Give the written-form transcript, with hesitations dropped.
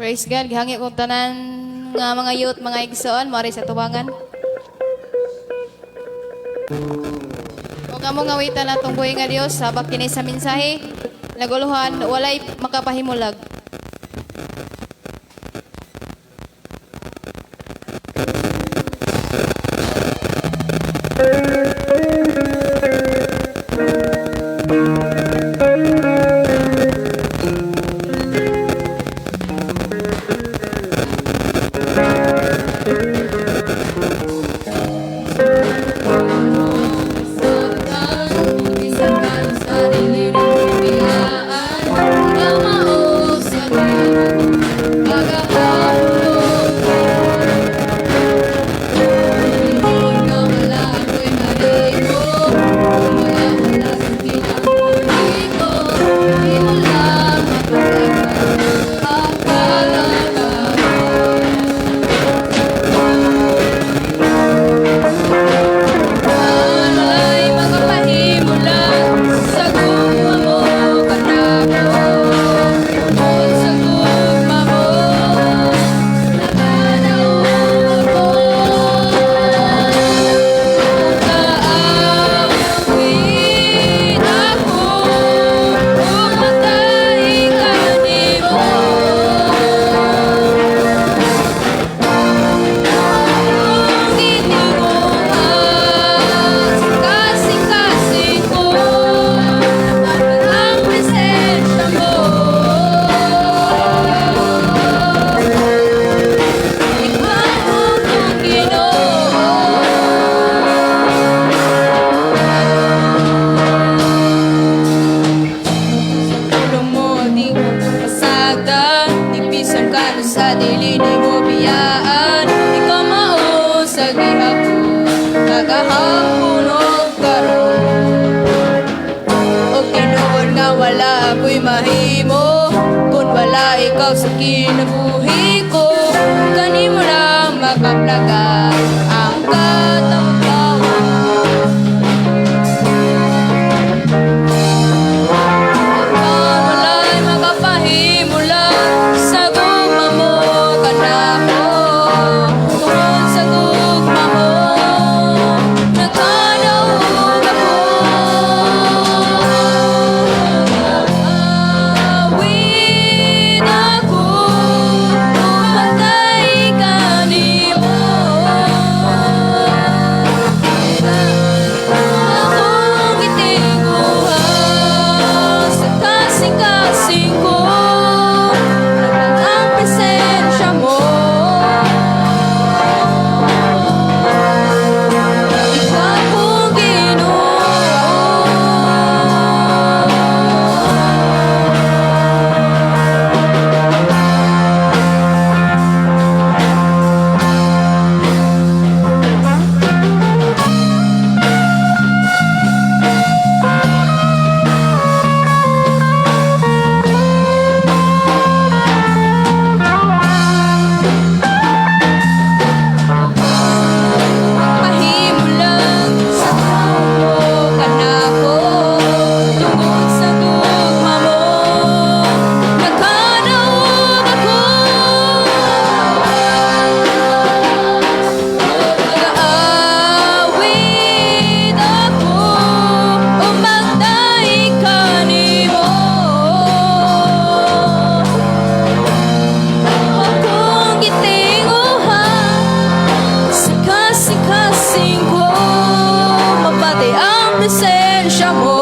Praise God, gihangi kong tanan nga mga youth, mga igsoon, mori sa tubangan. Kung amo nga witan atong buhay nga Dios, sabak kini sa mensahe, naguluhan, walay makapahimulag. Sa dili ni mo biyaan, ikaw mao sa gihapon, kagahapon o karon. O tinuod nga wala ako'y mahimo, kung wala ikaw sa kinabuhi ko, kanimo lang makaplaga ang kataw-tawa. Walay makapahimulag sa presensya mo.